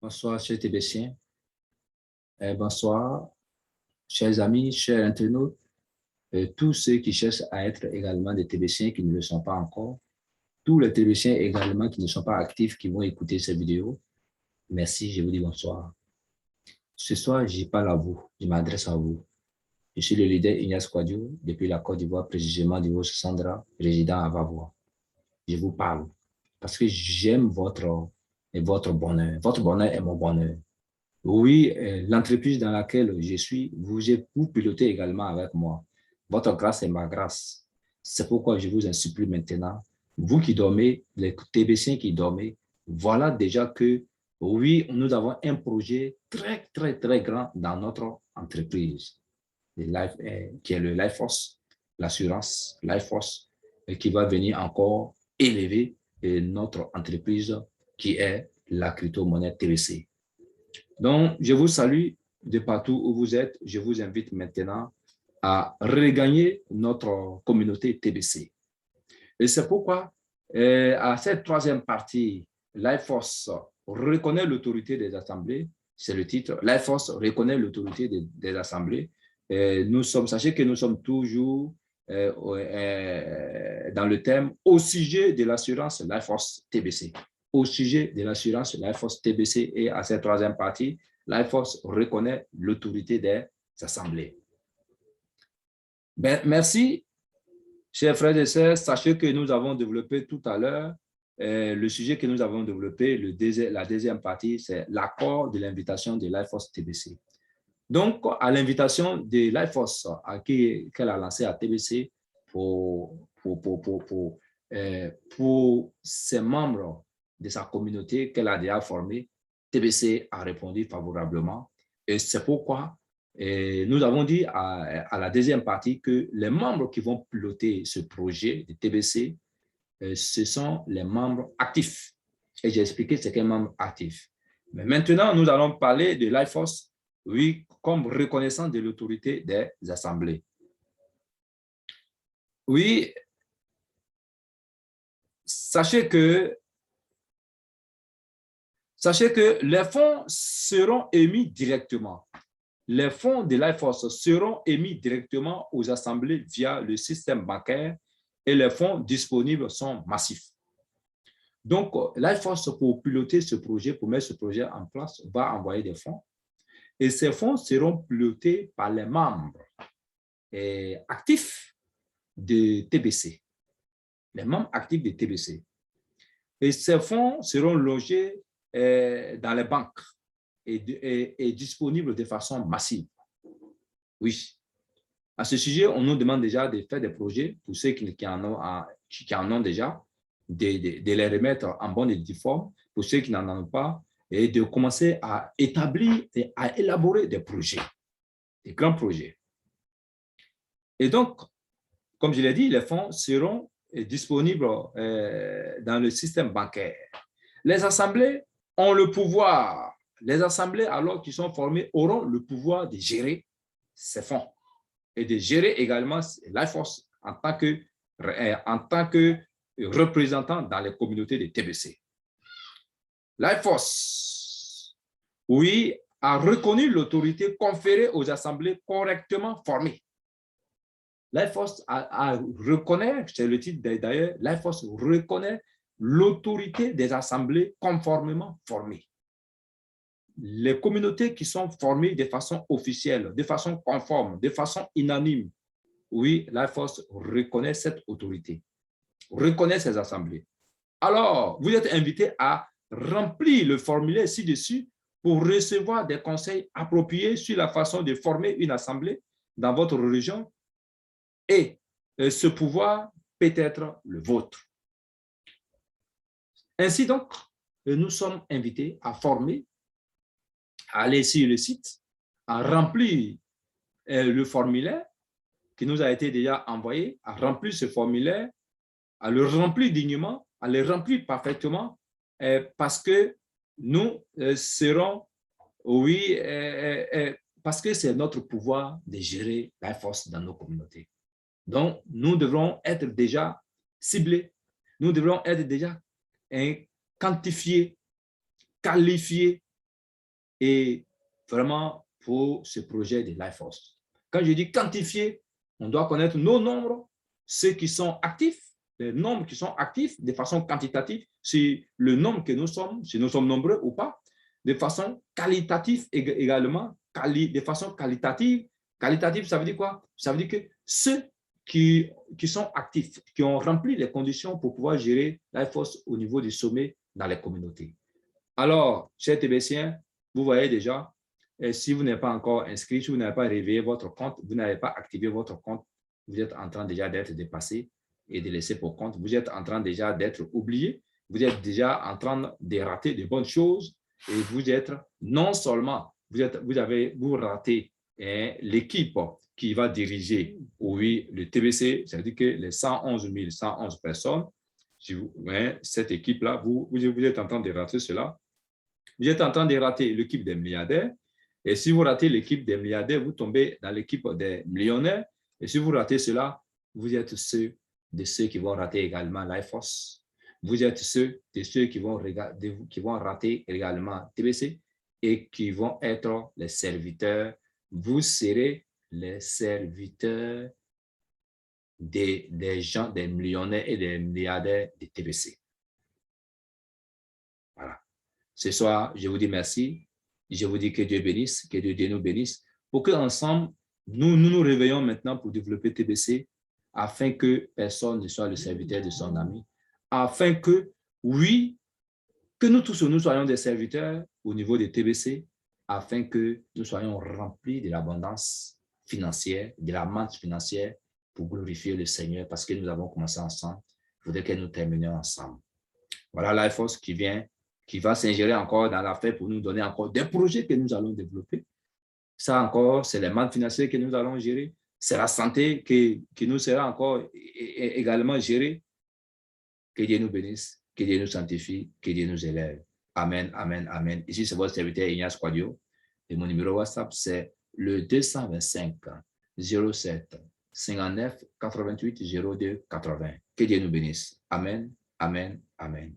Bonsoir, chers Tébétiens. Bonsoir, chers amis, chers internautes, tous ceux qui cherchent à être également des Tébétiens qui ne le sont pas encore, tous les Tébétiens également qui ne sont pas actifs, qui vont écouter ces vidéos. Merci, je vous dis bonsoir. Ce soir, je parle à vous, je m'adresse à vous. Je suis le leader Ignace Kouadio, depuis la Côte d'Ivoire, précisément du Haut-Sandra, résident à Vavois. Je vous parle parce que j'aime votre bonheur. Votre bonheur est mon bonheur. Oui, l'entreprise dans laquelle je suis, vous pilotez également avec moi. Votre grâce est ma grâce. C'est pourquoi je vous en supplie maintenant, vous qui dormez, les TBC qui dormez, voilà déjà que, oui, nous avons un projet très, très, très grand dans notre entreprise, qui est le Life Force, l'assurance Life Force, et qui va venir encore élever notre entreprise qui est la crypto-monnaie TBC. Donc, je vous salue de partout où vous êtes. Je vous invite maintenant à regagner notre communauté TBC. Et c'est pourquoi, à cette troisième partie, Life Force reconnaît l'autorité des assemblées. C'est le titre. Life Force reconnaît l'autorité des assemblées. Sachez que nous sommes toujours dans le thème au sujet de l'assurance Life Force TBC. Au sujet de l'assurance Life Force TBC et à cette troisième partie, Life Force reconnaît l'autorité des assemblées. Merci, chers frères et sœurs. Sachez que nous avons développé tout à l'heure le sujet que nous avons développé, la deuxième partie, c'est l'accord de l'invitation de Life Force TBC. Donc, à l'invitation de Life Force qu'elle a lancé à TBC pour ses membres de sa communauté qu'elle a déjà formée, TBC a répondu favorablement. Et c'est pourquoi nous avons dit à la deuxième partie que les membres qui vont piloter ce projet de TBC, ce sont les membres actifs. Et j'ai expliqué ce qu'est un membre actif. Mais maintenant, nous allons parler de Life Force, oui, comme reconnaissant de l'autorité des assemblées. Oui, sachez que les fonds seront émis directement. Les fonds de Life Force seront émis directement aux assemblées via le système bancaire et les fonds disponibles sont massifs. Donc, Life Force, pour piloter ce projet, pour mettre ce projet en place, va envoyer des fonds. Et ces fonds seront pilotés par les membres actifs de TBC. Les membres actifs de TBC. Et ces fonds seront logés dans les banques et disponibles de façon massive. Oui. À ce sujet, on nous demande déjà de faire des projets pour ceux qui en ont déjà, de les remettre en bonne et due forme, pour ceux qui n'en ont pas, et de commencer à établir et à élaborer des projets, des grands projets. Et donc, comme je l'ai dit, les fonds seront disponibles dans le système bancaire. Les assemblées ont le pouvoir. Les assemblées, alors qu'ils sont formées, auront le pouvoir de gérer ces fonds et de gérer également Life Force en tant que représentant dans les communautés de TBC. Life Force, oui, a reconnu l'autorité conférée aux assemblées correctement formées. Life Force reconnaît, c'est le titre d'ailleurs, Life Force reconnaît l'autorité des assemblées conformément formées. Les communautés qui sont formées de façon officielle, de façon conforme, de façon unanime, oui, Life Force reconnaît cette autorité, reconnaît ces assemblées. Alors, vous êtes invité à remplir le formulaire ci-dessus pour recevoir des conseils appropriés sur la façon de former une assemblée dans votre région et ce pouvoir peut être le vôtre. Ainsi donc, nous sommes invités à former, à aller sur le site, à remplir le formulaire qui nous a été déjà envoyé, à remplir ce formulaire, à le remplir dignement, à le remplir parfaitement, parce que nous serons, oui, parce que c'est notre pouvoir de gérer la force dans nos communautés. Donc, nous devrons être déjà ciblés, nous devrons être déjà quantifiés, qualifiés et vraiment pour ce projet de LifeForce. Quand je dis quantifier, on doit connaître nos nombres, ceux qui sont actifs, les nombres qui sont actifs de façon quantitative, c'est le nombre que nous sommes, si nous sommes nombreux ou pas, de façon qualitative également, de façon qualitative. Qualitative, ça veut dire quoi? Ça veut dire que ceux qui sont actifs, qui ont rempli les conditions pour pouvoir gérer LifeForce au niveau du sommet dans les communautés. Alors, chers TBCiens, vous voyez déjà, si vous n'êtes pas encore inscrit, si vous n'avez pas réveillé votre compte, vous n'avez pas activé votre compte, vous êtes en train déjà d'être dépassé et de laisser pour compte. Vous êtes en train déjà d'être oublié. Vous êtes déjà en train de rater de bonnes choses et vous êtes non seulement, vous ratez l'équipe qui va diriger, oui, le TBC, c'est-à-dire que les 111 111 personnes, cette équipe-là, vous êtes en train de rater cela. Vous êtes en train de rater l'équipe des milliardaires. Et si vous ratez l'équipe des milliardaires, vous tombez dans l'équipe des millionnaires. Et si vous ratez cela, vous êtes ceux qui vont rater également LifeForce. Vous êtes ceux qui vont rater également TBC et qui vont être les serviteurs. Vous serez les serviteurs des gens, des millionnaires et des milliardaires de TBC. Voilà. Ce soir, je vous dis merci. Je vous dis que Dieu bénisse, que Dieu nous bénisse, pour qu'ensemble, nous réveillons maintenant pour développer TBC, afin que personne ne soit le serviteur de son ami, afin que, oui, que nous tous, nous soyons des serviteurs au niveau de TBC, afin que nous soyons remplis de l'abondance financière, de la manne financière, pour glorifier le Seigneur, parce que nous avons commencé ensemble. Il faudrait que nous terminions ensemble. Voilà LifeForce qui va s'ingérer encore dans l'affaire pour nous donner encore des projets que nous allons développer. Ça encore, c'est les mannes financières que nous allons gérer. C'est la santé qui nous sera encore également gérée. Que Dieu nous bénisse, que Dieu nous sanctifie, que Dieu nous élève. Amen, amen, amen. Ici, c'est votre serviteur Ignace Quadio. Et mon numéro WhatsApp, c'est le 225 07 59 88 02 80. Que Dieu nous bénisse. Amen, amen, amen.